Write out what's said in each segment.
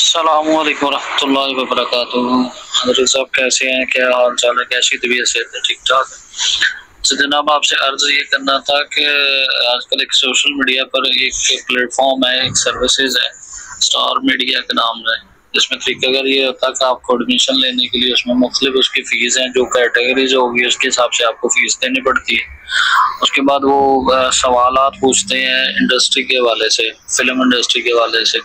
अस्सलामुअलैकुम रहमतुल्लाहि व बरकातुहू। हज़रत साहब कैसे हैं, क्या हाल चाल है, कैसी तबीयत से है? ठीक ठाक है। तो जनाब आपसे अर्ज ये करना था कि आजकल एक सोशल मीडिया पर एक प्लेटफॉर्म है, एक सर्विसेज है, स्टार मीडिया के नाम है, जिसमें तरीकाकार ये होता है कि आपको एडमिशन लेने के लिए उसमें मुख्तलिफ उसकी फ़ीस हैं, जो कैटेगरीज होगी उसके हिसाब से आपको फ़ीस देनी पड़ती है। उसके बाद वो सवालात पूछते हैं इंडस्ट्री के हवाले से, फिल्म इंडस्ट्री के हवाले से,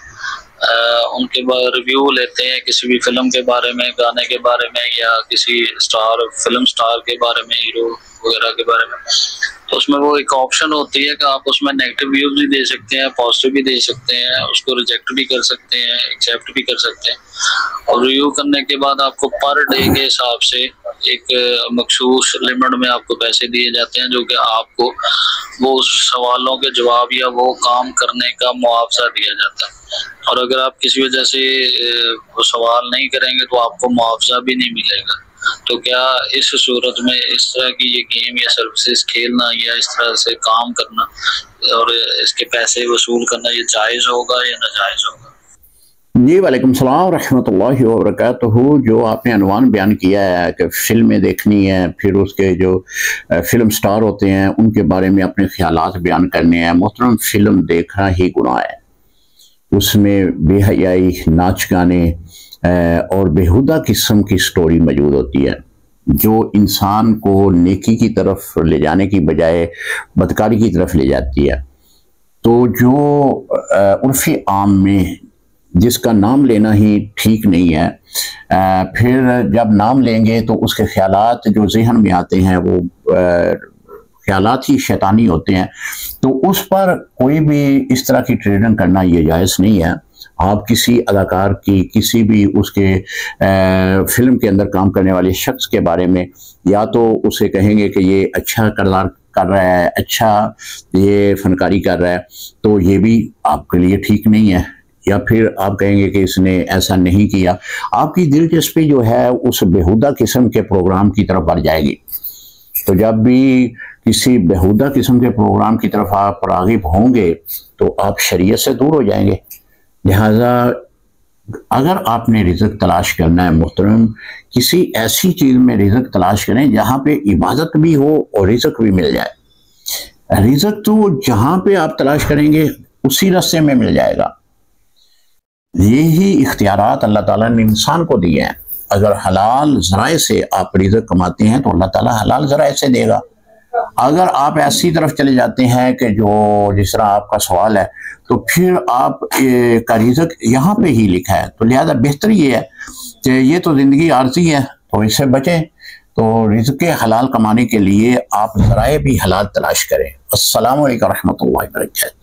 उनके बाद रिव्यू लेते हैं किसी भी फिल्म के बारे में, गाने के बारे में, या किसी फिल्म स्टार के बारे में, हीरो वगैरह के बारे में। तो उसमें वो एक ऑप्शन होती है कि आप उसमें नेगेटिव व्यूज भी दे सकते हैं, पॉजिटिव भी दे सकते हैं, उसको रिजेक्ट भी कर सकते हैं, एक्सेप्ट भी कर सकते हैं। और रिव्यू करने के बाद आपको पर डे के हिसाब से एक मखसूस लिमिट में आपको पैसे दिए जाते हैं, जो कि आपको वो सवालों के जवाब या वो काम करने का मुआवजा दिया जाता है। और अगर आप किसी वजह से वो सवाल नहीं करेंगे तो आपको मुआवजा भी नहीं मिलेगा। तो क्या इस सूरत में इस तरह की ये गेम या सर्विसेज खेलना या इस तरह से काम करना और इसके पैसे वसूल करना ये जायज़ होगा या नाजायज़ होगा? जी वालेकुम सलाम रहमतुल्लाहि व बरकातुहू। जो आपने अनवान बयान किया है कि फ़िल्में देखनी है, फिर उसके जो फ़िल्म स्टार होते हैं उनके बारे में अपने ख्यालात बयान करने हैं। मोहतरम, फ़िल्म देखना ही गुनाह है, उसमें बेहयाई, नाच गाने और बेहुदा किस्म की स्टोरी मौजूद होती है, जो इंसान को नेकी की तरफ ले जाने की बजाय बदकारी की तरफ ले जाती है। तो जो उर्फ़ी आम में जिसका नाम लेना ही ठीक नहीं है, फिर जब नाम लेंगे तो उसके ख्यालात जो जहन में आते हैं वो ख्यालात ही शैतानी होते हैं। तो उस पर कोई भी इस तरह की ट्रेडिंग करना ये जायज़ नहीं है। आप किसी अदाकार की, किसी भी उसके फिल्म के अंदर काम करने वाले शख्स के बारे में या तो उसे कहेंगे कि ये अच्छा किरदार कर रहा है, अच्छा ये फनकारी कर रहा है, तो ये भी आपके लिए ठीक नहीं है। या फिर आप कहेंगे कि इसने ऐसा नहीं किया, आपकी दिलचस्पी जो है उस बेहुदा किस्म के प्रोग्राम की तरफ बढ़ जाएगी। तो जब भी किसी बेहुदा किस्म के प्रोग्राम की तरफ आप राग़िब होंगे तो आप शरीयत से दूर हो जाएंगे। लिहाजा अगर आपने रिज़्क़ तलाश करना है मोहतरम, किसी ऐसी चीज़ में रिज़्क़ तलाश करें जहाँ पे इबादत भी हो और रिज़्क़ भी मिल जाए। रिज़्क़ तो जहाँ पे आप तलाश करेंगे उसी रास्ते में मिल जाएगा। यही इख्तियारात अल्लाह ताला ने इंसान को दिए हैं। अगर हलाल ज़राए से आप रिज़्क़ कमाते हैं तो अल्लाह ताला हलाल ज़राए से देगा। अगर आप ऐसी तरफ चले जाते हैं कि जो जिस तरह आपका सवाल है, तो फिर आप का रिज़्क़ यहाँ पे ही लिखा है। तो लिहाजा बेहतर ये है कि ये तो ज़िंदगी आर्जी है, तो इससे बचें। तो रिज़्क़ हलाल कमाने के लिए आप ज़राए भी हलाल तलाश करें। अस्सलामु अलैकुम रहमतुल्लाहि व बरकातुहू।